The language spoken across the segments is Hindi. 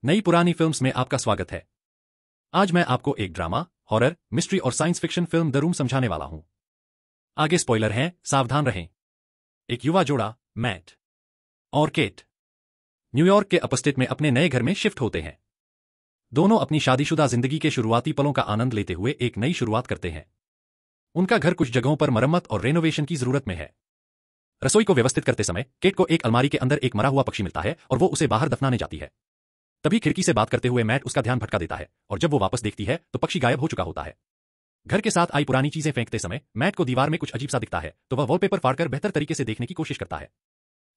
नई पुरानी फिल्म्स में आपका स्वागत है। आज मैं आपको एक ड्रामा, हॉरर, मिस्ट्री और science fiction film the room समझाने वाला हूं। आगे स्पॉइलर हैं, सावधान रहें। एक युवा जोड़ा, मैट और केट, न्यूयॉर्क के अपस्टेट में अपने नए घर में शिफ्ट होते हैं। दोनों अपनी शादीशुदा जिंदगी के शुरुआती पलों का आनंद लेते हुए एक नई शुरुआत करते हैं। उनका घर कुछ जगहों पर मरम्मत और रेनोवेशन की जरूरत में है। रसोई को व्यवस्थित करते समय केट को एक अलमारी के अंदर एक मरा हुआ पक्षी मिलता है और वो उसे बाहर दफनाने जाती है। तभी खिड़की से बात करते हुए मैट उसका ध्यान भटका देता है और जब वो वापस देखती है तो पक्षी गायब हो चुका होता है। घर के साथ आई पुरानी चीजें फेंकते समय मैट को दीवार में कुछ अजीब सा दिखता है तो वह वॉलपेपर फाड़कर बेहतर तरीके से देखने की कोशिश करता है।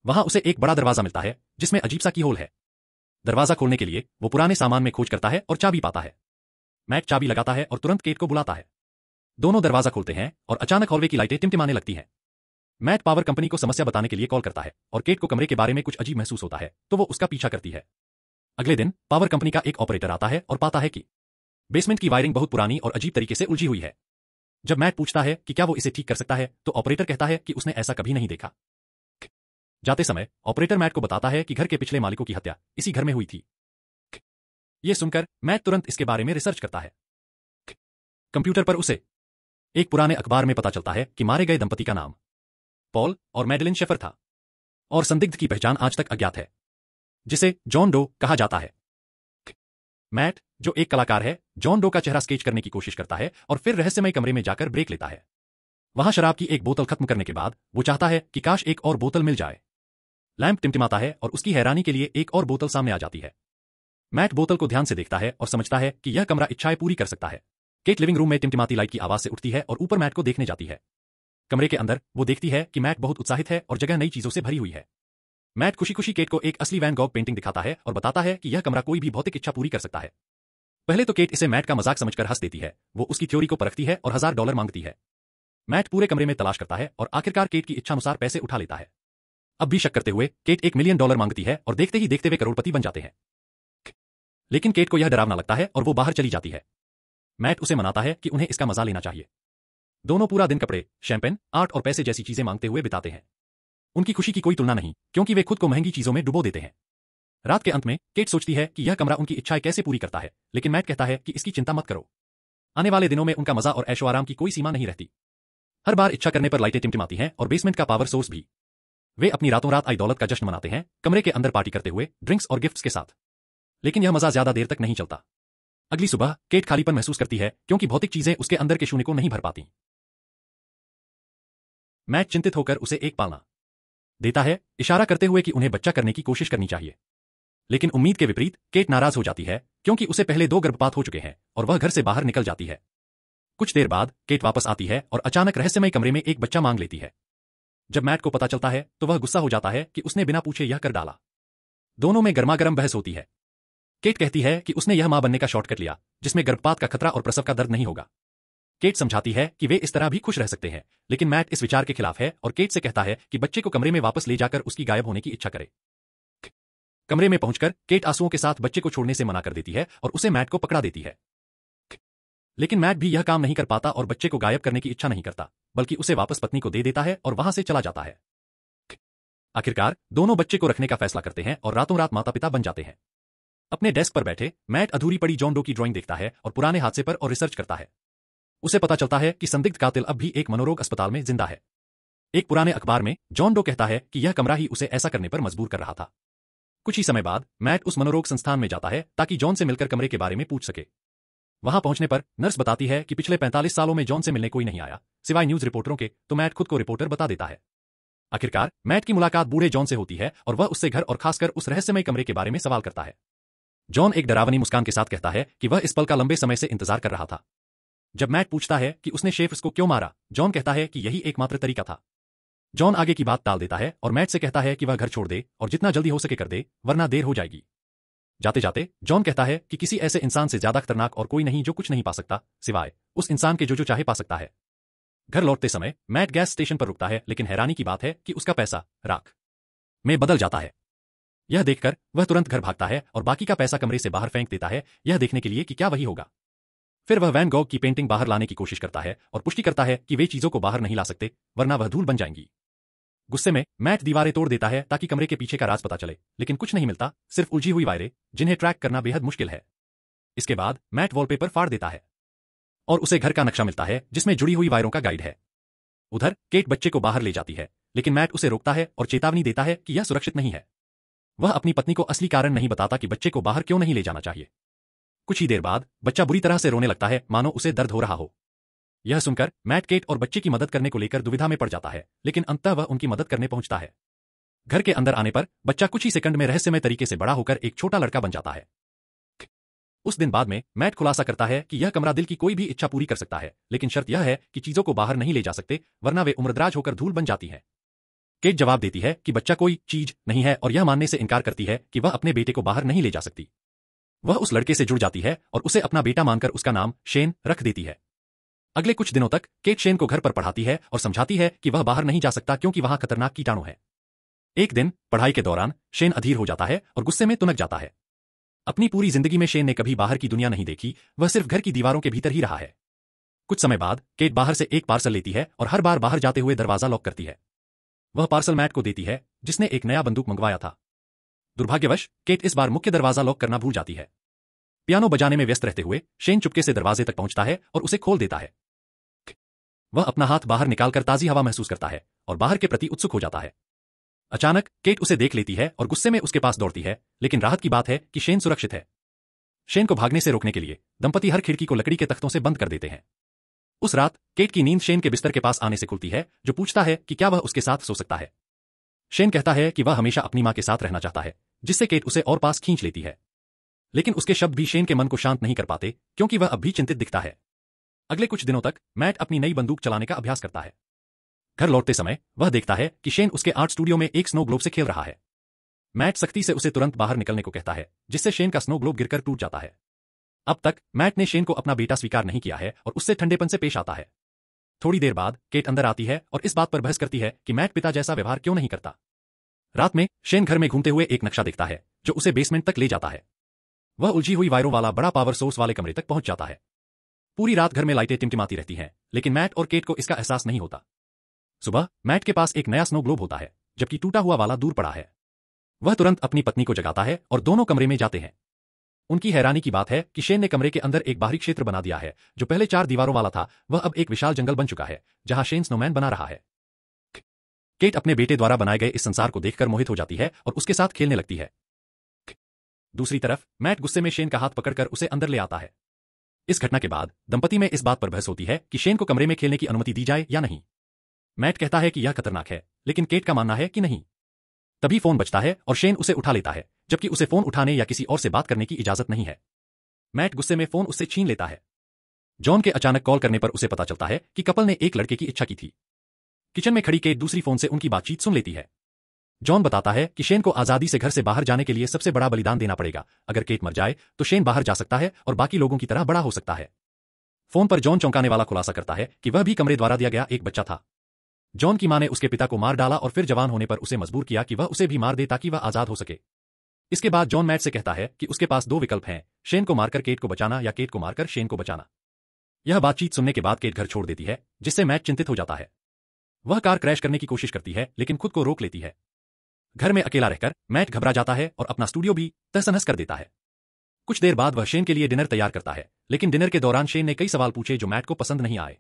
वहां उसे एक बड़ा दरवाजा मिलता है जिसमें अजीब सा की होल है। दरवाजा खोलने के लिए वो पुराने सामान में खोज करता है और चाबी पाता है। मैट चाबी लगाता है और तुरंत केट को बुलाता है। दोनों दरवाजा खोलते हैं और अचानक हॉलवे की लाइटें टिमटिमाने लगती हैं। मैट पावर कंपनी को समस्या बताने के लिए कॉल करता है और केट को कमरे के बारे में कुछ अजीब महसूस होता है तो वो उसका पीछा करती है। अगले दिन पावर कंपनी का एक ऑपरेटर आता है और पाता है कि बेसमेंट की वायरिंग बहुत पुरानी और अजीब तरीके से उलझी हुई है। जब मैट पूछता है कि क्या वो इसे ठीक कर सकता है तो ऑपरेटर कहता है कि उसने ऐसा कभी नहीं देखा। जाते समय ऑपरेटर मैट को बताता है कि घर के पिछले मालिकों की हत्या इसी घर में हुई थी। यह सुनकर मैट तुरंत इसके बारे में रिसर्च करता है। कंप्यूटर पर उसे एक पुराने अखबार में पता चलता है कि मारे गए दंपति का नाम पॉल और मैडेलिन शेफर था और संदिग्ध की पहचान आज तक अज्ञात है, जिसे जॉन डो कहा जाता है। मैट, जो एक कलाकार है, जॉन डो का चेहरा स्केच करने की कोशिश करता है और फिर रहस्यमय कमरे में जाकर ब्रेक लेता है। वहां शराब की एक बोतल खत्म करने के बाद वो चाहता है कि काश एक और बोतल मिल जाए। लैंप टिमटिमाता है और उसकी हैरानी के लिए एक और बोतल सामने आ जाती है। मैट बोतल को ध्यान से देखता है और समझता है कि यह कमरा इच्छाएं पूरी कर सकता है। केट लिविंग रूम में टिमटिमाती लाइट की आवाज से उठती है और ऊपर मैट को देखने जाती है। कमरे के अंदर वो देखती है कि मैट बहुत उत्साहित है और जगह नई चीजों से भरी हुई है। मैट खुशी खुशी केट को एक असली वैन गॉग पेंटिंग दिखाता है और बताता है कि यह कमरा कोई भी भौतिक इच्छा पूरी कर सकता है। पहले तो केट इसे मैट का मजाक समझकर हंस देती है। वो उसकी थ्योरी को परखती है और $1000 मांगती है। मैट पूरे कमरे में तलाश करता है और आखिरकार केट की इच्छानुसार पैसे उठा लेता है। अब भी शक करते हुए केट $1 मिलियन मांगती है और देखते ही देखते वे करोड़पति बन जाते हैं। लेकिन केट को यह डरावना लगता है और वो बाहर चली जाती है। मैट उसे मनाता है कि उन्हें इसका मजा लेना चाहिए। दोनों पूरा दिन कपड़े, शैंपेन, आर्ट और पैसे जैसी चीजें मांगते हुए बिताते हैं। उनकी खुशी की कोई तुलना नहीं, क्योंकि वे खुद को महंगी चीजों में डुबो देते हैं। रात के अंत में केट सोचती है कि यह कमरा उनकी इच्छाएं कैसे पूरी करता है, लेकिन मैट कहता है कि इसकी चिंता मत करो। आने वाले दिनों में उनका मजा और ऐशो आराम की कोई सीमा नहीं रहती। हर बार इच्छा करने पर लाइटें टिमटिमाती हैं और बेसमेंट का पावर सोर्स भी। वे अपनी रातों रात आई दौलत का जश्न मनाते हैं, कमरे के अंदर पार्टी करते हुए, ड्रिंक्स और गिफ्ट्स के साथ। लेकिन यह मजा ज्यादा देर तक नहीं चलता। अगली सुबह केट खालीपन महसूस करती है क्योंकि भौतिक चीजें उसके अंदर के शून्य को नहीं भर पाती। मैट चिंतित होकर उसे एक पालना देता है, इशारा करते हुए कि उन्हें बच्चा करने की कोशिश करनी चाहिए। लेकिन उम्मीद के विपरीत केट नाराज हो जाती है क्योंकि उसे पहले 2 गर्भपात हो चुके हैं और वह घर से बाहर निकल जाती है। कुछ देर बाद केट वापस आती है और अचानक रहस्यमय कमरे में एक बच्चा मांग लेती है। जब मैट को पता चलता है तो वह गुस्सा हो जाता है कि उसने बिना पूछे यह कर डाला। दोनों में गर्मागर्म बहस होती है। केट कहती है कि उसने यह मां बनने का शॉर्टकट लिया जिसमें गर्भपात का खतरा और प्रसव का दर्द नहीं होगा। केट समझाती है कि वे इस तरह भी खुश रह सकते हैं, लेकिन मैट इस विचार के खिलाफ है और केट से कहता है कि बच्चे को कमरे में वापस ले जाकर उसकी गायब होने की इच्छा करे। कमरे में पहुंचकर केट आंसुओं के साथ बच्चे को छोड़ने से मना कर देती है और उसे मैट को पकड़ा देती है। लेकिन मैट भी यह काम नहीं कर पाता और बच्चे को गायब करने की इच्छा नहीं करता, बल्कि उसे वापस पत्नी को दे देता है और वहां से चला जाता है। आखिरकार दोनों बच्चे को रखने का फैसला करते हैं और रातों रात माता पिता बन जाते हैं। अपने डेस्क पर बैठे मैट अधूरी पड़ी जॉन डो की ड्राइंग देखता है और पुराने हादसे पर और रिसर्च करता है। उसे पता चलता है कि संदिग्ध कातिल अब भी एक मनोरोग अस्पताल में जिंदा है। एक पुराने अखबार में जॉन डो कहता है कि यह कमरा ही उसे ऐसा करने पर मजबूर कर रहा था। कुछ ही समय बाद मैट उस मनोरोग संस्थान में जाता है ताकि जॉन से मिलकर कमरे के बारे में पूछ सके। वहां पहुंचने पर नर्स बताती है कि पिछले 45 सालों में जॉन से मिलने कोई नहीं आया, सिवाय न्यूज रिपोर्टरों के, तो मैट खुद को रिपोर्टर बता देता है। आखिरकार मैट की मुलाकात बूढ़े जॉन से होती है और वह उससे घर और खासकर उस रहस्यमय कमरे के बारे में सवाल करता है। जॉन एक डरावनी मुस्कान के साथ कहता है कि वह इस पल का लंबे समय से इंतजार कर रहा था। जब मैट पूछता है कि उसने शेफर्स को क्यों मारा, जॉन कहता है कि यही एकमात्र तरीका था। जॉन आगे की बात टाल देता है और मैट से कहता है कि वह घर छोड़ दे और जितना जल्दी हो सके कर दे, वरना देर हो जाएगी। जाते जाते जॉन कहता है कि किसी ऐसे इंसान से ज्यादा खतरनाक और कोई नहीं जो कुछ नहीं पा सकता, सिवाय उस इंसान के जो चाहे पा सकता है। घर लौटते समय मैट गैस स्टेशन पर रुकता है, लेकिन हैरानी की बात है कि उसका पैसा राख में बदल जाता है। यह देखकर वह तुरंत घर भागता है और बाकी का पैसा कमरे से बाहर फेंक देता है, यह देखने के लिए कि क्या वही होगा। फिर वह वैन गॉग की पेंटिंग बाहर लाने की कोशिश करता है और पुष्टि करता है कि वे चीजों को बाहर नहीं ला सकते, वरना वह धूल बन जाएंगी। गुस्से में मैट दीवारें तोड़ देता है ताकि कमरे के पीछे का राज पता चले, लेकिन कुछ नहीं मिलता, सिर्फ उलझी हुई वायरें जिन्हें ट्रैक करना बेहद मुश्किल है। इसके बाद मैट वॉलपेपर फाड़ देता है और उसे घर का नक्शा मिलता है जिसमें जुड़ी हुई वायरों का गाइड है। उधर केट बच्चे को बाहर ले जाती है, लेकिन मैट उसे रोकता है और चेतावनी देता है कि यह सुरक्षित नहीं है। वह अपनी पत्नी को असली कारण नहीं बताता कि बच्चे को बाहर क्यों नहीं ले जाना चाहिए। कुछ ही देर बाद बच्चा बुरी तरह से रोने लगता है, मानो उसे दर्द हो रहा हो। यह सुनकर मैट केट और बच्चे की मदद करने को लेकर दुविधा में पड़ जाता है, लेकिन अंततः वह उनकी मदद करने पहुंचता है। घर के अंदर आने पर बच्चा कुछ ही सेकंड में रहस्यमय तरीके से बड़ा होकर एक छोटा लड़का बन जाता है। उस दिन बाद में मैट खुलासा करता है कि यह कमरा दिल की कोई भी इच्छा पूरी कर सकता है, लेकिन शर्त यह है कि चीजों को बाहर नहीं ले जा सकते, वरना वे उम्रदराज होकर धूल बन जाती हैं। केट जवाब देती है कि बच्चा कोई चीज नहीं है और यह मानने से इनकार करती है कि वह अपने बेटे को बाहर नहीं ले जा सकती। वह उस लड़के से जुड़ जाती है और उसे अपना बेटा मानकर उसका नाम शेन रख देती है। अगले कुछ दिनों तक केट शेन को घर पर पढ़ाती है और समझाती है कि वह बाहर नहीं जा सकता क्योंकि वहां खतरनाक कीटाणु है। एक दिन पढ़ाई के दौरान शेन अधीर हो जाता है और गुस्से में तुनक जाता है। अपनी पूरी जिंदगी में शेन ने कभी बाहर की दुनिया नहीं देखी, वह सिर्फ घर की दीवारों के भीतर ही रहा है। कुछ समय बाद केट बाहर से एक पार्सल लेती है और हर बार बाहर जाते हुए दरवाजा लॉक करती है। वह पार्सल मैट को देती है, जिसने एक नया बंदूक मंगवाया था। दुर्भाग्यवश केट इस बार मुख्य दरवाजा लॉक करना भूल जाती है। पियानो बजाने में व्यस्त रहते हुए शेन चुपके से दरवाजे तक पहुंचता है और उसे खोल देता है। वह अपना हाथ बाहर निकालकर ताजी हवा महसूस करता है और बाहर के प्रति उत्सुक हो जाता है। अचानक केट उसे देख लेती है और गुस्से में उसके पास दौड़ती है, लेकिन राहत की बात है कि शेन सुरक्षित है। शेन को भागने से रोकने के लिए दंपति हर खिड़की को लकड़ी के तख्तों से बंद कर देते हैं। उस रात केट की नींद शेन के बिस्तर के पास आने से खुलती है, जो पूछता है कि क्या वह उसके साथ सो सकता है। शेन कहता है कि वह हमेशा अपनी मां के साथ रहना चाहता है, जिससे केट उसे और पास खींच लेती है। लेकिन उसके शब्द भी शेन के मन को शांत नहीं कर पाते, क्योंकि वह अब भी चिंतित दिखता है। अगले कुछ दिनों तक मैट अपनी नई बंदूक चलाने का अभ्यास करता है। घर लौटते समय वह देखता है कि शेन उसके आर्ट स्टूडियो में एक स्नो ग्लोब से खेल रहा है। मैट सख्ती से उसे तुरंत बाहर निकलने को कहता है, जिससे शेन का स्नो ग्लोब गिरकर टूट जाता है। अब तक मैट ने शेन को अपना बेटा स्वीकार नहीं किया है और उससे ठंडेपन से पेश आता है। थोड़ी देर बाद केट अंदर आती है और इस बात पर बहस करती है कि मैट पिता जैसा व्यवहार क्यों नहीं करता। रात में शेन घर में घूमते हुए एक नक्शा देखता है, जो उसे बेसमेंट तक ले जाता है। वह उलझी हुई वायरों वाला बड़ा पावर सोर्स वाले कमरे तक पहुंच जाता है। पूरी रात घर में लाइटें टिमटिमाती रहती हैं, लेकिन मैट और केट को इसका एहसास नहीं होता। सुबह मैट के पास एक नया स्नो ग्लोब होता है, जबकि टूटा हुआ वाला दूर पड़ा है। वह तुरंत अपनी पत्नी को जगाता है और दोनों कमरे में जाते हैं। उनकी हैरानी की बात है कि शेन ने कमरे के अंदर एक बाहरी क्षेत्र बना दिया है, जो पहले 4 दीवारों वाला था, वह अब एक विशाल जंगल बन चुका है, जहां शेन स्नोमैन बना रहा है। केट अपने बेटे द्वारा बनाए गए इस संसार को देखकर मोहित हो जाती है और उसके साथ खेलने लगती है। दूसरी तरफ मैट गुस्से में शेन का हाथ पकड़कर उसे अंदर ले आता है। इस घटना के बाद दंपति में इस बात पर बहस होती है कि शेन को कमरे में खेलने की अनुमति दी जाए या नहीं। मैट कहता है कि यह खतरनाक है, लेकिन केट का मानना है कि नहीं। तभी फोन बजता है और शेन उसे उठा लेता है, जबकि उसे फोन उठाने या किसी और से बात करने की इजाजत नहीं है। मैट गुस्से में फोन उससे छीन लेता है। जॉन के अचानक कॉल करने पर उसे पता चलता है कि कपल ने एक लड़के की इच्छा की थी। किचन में खड़ी केट दूसरी फोन से उनकी बातचीत सुन लेती है। जॉन बताता है कि शेन को आजादी से घर से बाहर जाने के लिए सबसे बड़ा बलिदान देना पड़ेगा। अगर केट मर जाए तो शेन बाहर जा सकता है और बाकी लोगों की तरह बड़ा हो सकता है। फोन पर जॉन चौंकाने वाला खुलासा करता है कि वह भी कमरे द्वारा दिया गया एक बच्चा था। जॉन की मां ने उसके पिता को मार डाला और फिर जवान होने पर उसे मजबूर किया कि वह उसे भी मार दे ताकि वह आजाद हो सके। इसके बाद जॉन मैट से कहता है कि उसके पास 2 विकल्प हैं, शेन को मारकर केट को बचाना या केट को मारकर शेन को बचाना। यह बातचीत सुनने के बाद केट घर छोड़ देती है, जिससे मैट चिंतित हो जाता है। वह कार क्रैश करने की कोशिश करती है, लेकिन खुद को रोक लेती है। घर में अकेला रहकर मैट घबरा जाता है और अपना स्टूडियो भी तहस-नहस कर देता है। कुछ देर बाद वह शेन के लिए डिनर तैयार करता है, लेकिन डिनर के दौरान शेन ने कई सवाल पूछे जो मैट को पसंद नहीं आए।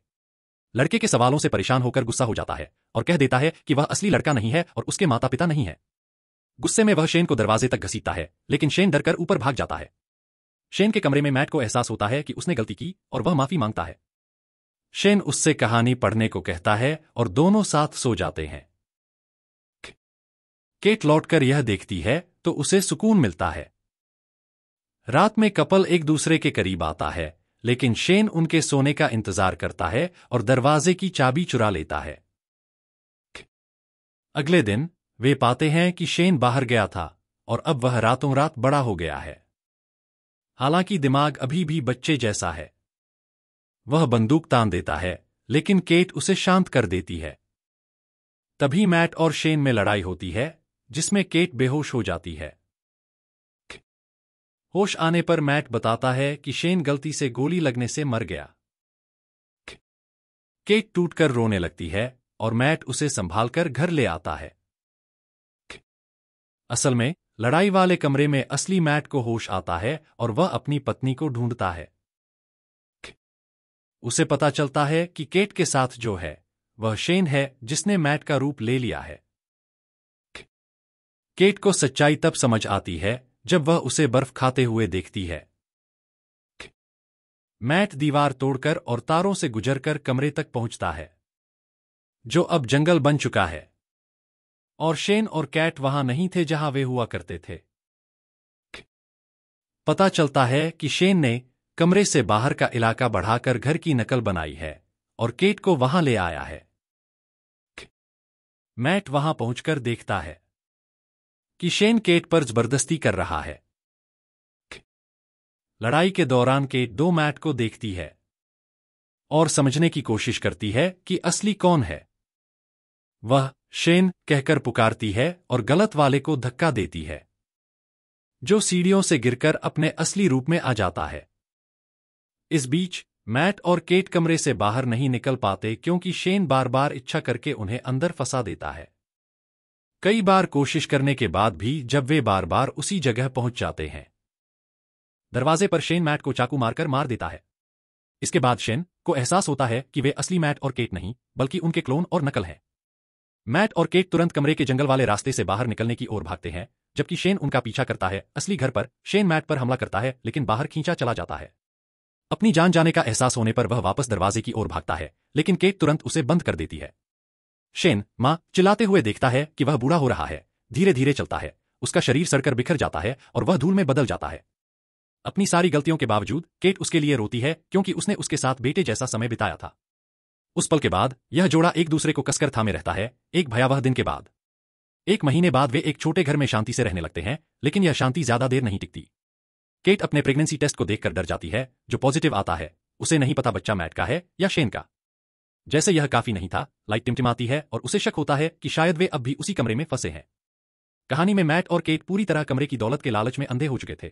लड़के के सवालों से परेशान होकर गुस्सा हो जाता है और कह देता है कि वह असली लड़का नहीं है और उसके माता पिता नहीं है। गुस्से में वह शेन को दरवाजे तक घसीटता है, लेकिन शेन डरकर ऊपर भाग जाता है। शेन के कमरे में मैट को एहसास होता है कि उसने गलती की और वह माफी मांगता है। शेन उससे कहानी पढ़ने को कहता है और दोनों साथ सो जाते हैं। केट लौटकर यह देखती है तो उसे सुकून मिलता है। रात में कपल एक दूसरे के करीब आता है, लेकिन शेन उनके सोने का इंतजार करता है और दरवाजे की चाबी चुरा लेता है। अगले दिन वे पाते हैं कि शेन बाहर गया था और अब वह रातों रात बड़ा हो गया है। हालांकि दिमाग अभी भी बच्चे जैसा है। वह बंदूक तान देता है, लेकिन केट उसे शांत कर देती है। तभी मैट और शेन में लड़ाई होती है, जिसमें केट बेहोश हो जाती है। होश आने पर मैट बताता है कि शेन गलती से गोली लगने से मर गया। केट टूटकर रोने लगती है और मैट उसे संभालकर घर ले आता है। असल में लड़ाई वाले कमरे में असली मैट को होश आता है और वह अपनी पत्नी को ढूंढता है। उसे पता चलता है कि केट के साथ जो है वह शेन है जिसने मैट का रूप ले लिया है। केट को सच्चाई तब समझ आती है जब वह उसे बर्फ खाते हुए देखती है। मैट दीवार तोड़कर और तारों से गुजरकर कमरे तक पहुंचता है जो अब जंगल बन चुका है, और शेन और कैट वहां नहीं थे जहां वे हुआ करते थे। पता चलता है कि शेन ने कमरे से बाहर का इलाका बढ़ाकर घर की नकल बनाई है और केट को वहां ले आया है। मैट वहां पहुंचकर देखता है कि शेन केट पर जबरदस्ती कर रहा है। लड़ाई के दौरान केट दो मैट को देखती है और समझने की कोशिश करती है कि असली कौन है। वह शेन कहकर पुकारती है और गलत वाले को धक्का देती है, जो सीढ़ियों से गिरकर अपने असली रूप में आ जाता है। इस बीच मैट और केट कमरे से बाहर नहीं निकल पाते क्योंकि शेन बार बार इच्छा करके उन्हें अंदर फंसा देता है। कई बार कोशिश करने के बाद भी जब वे बार बार उसी जगह पहुंच जाते हैं। दरवाजे पर शेन मैट को चाकू मारकर मार देता है। इसके बाद शेन को एहसास होता है कि वे असली मैट और केट नहीं बल्कि उनके क्लोन और नकल हैं। मैट और केट तुरंत कमरे के जंगल वाले रास्ते से बाहर निकलने की ओर भागते हैं, जबकि शेन उनका पीछा करता है। असली घर पर शेन मैट पर हमला करता है लेकिन बाहर खींचा चला जाता है। अपनी जान जाने का एहसास होने पर वह वापस दरवाजे की ओर भागता है, लेकिन केट तुरंत उसे बंद कर देती है। शेन मां चिल्लाते हुए देखता है कि वह बूढ़ा हो रहा है, धीरे धीरे चलता है, उसका शरीर सड़कर बिखर जाता है और वह धूल में बदल जाता है। अपनी सारी गलतियों के बावजूद केट उसके लिए रोती है क्योंकि उसने उसके साथ बेटे जैसा समय बिताया था। उस पल के बाद यह जोड़ा एक दूसरे को कसकर थामे रहता है। एक भयावह दिन के बाद 1 महीने बाद वे एक छोटे घर में शांति से रहने लगते हैं, लेकिन यह शांति ज्यादा देर नहीं टिकती। केट अपने प्रेगनेंसी टेस्ट को देखकर डर जाती है जो पॉजिटिव आता है। उसे नहीं पता बच्चा मैट का है या शेन का। जैसे यह काफी नहीं था, लाइट टिमटिमाती है और उसे शक होता है कि शायद वे अब भी उसी कमरे में फंसे हैं। कहानी में मैट और केट पूरी तरह कमरे की दौलत के लालच में अंधे हो चुके थे।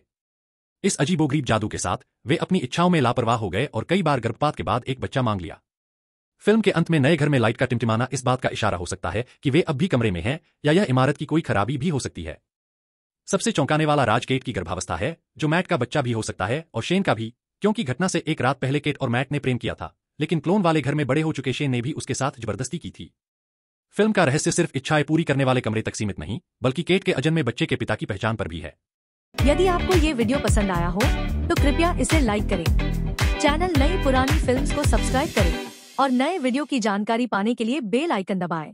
इस अजीबोगरीब जादू के साथ वे अपनी इच्छाओं में लापरवाह हो गए और कई बार गर्भपात के बाद एक बच्चा मांग लिया। फिल्म के अंत में नए घर में लाइट का टिमटिमाना इस बात का इशारा हो सकता है कि वे अब भी कमरे में हैं या यह इमारत की कोई खराबी भी हो सकती है। सबसे चौंकाने वाला राज केट की गर्भावस्था है, जो मैट का बच्चा भी हो सकता है और शेन का भी, क्योंकि घटना से एक रात पहले केट और मैट ने प्रेम किया था, लेकिन क्लोन वाले घर में बड़े हो चुके शेन ने भी उसके साथ जबरदस्ती की थी। फिल्म का रहस्य सिर्फ इच्छाएं पूरी करने वाले कमरे तक सीमित नहीं, बल्कि केट के अजन्मे बच्चे के पिता की पहचान पर भी है। यदि आपको ये वीडियो पसंद आया हो तो कृपया इसे लाइक करें, चैनल नई पुरानी फिल्म्स को सब्सक्राइब करें और नए वीडियो की जानकारी पाने के लिए बेल आइकन दबाएं।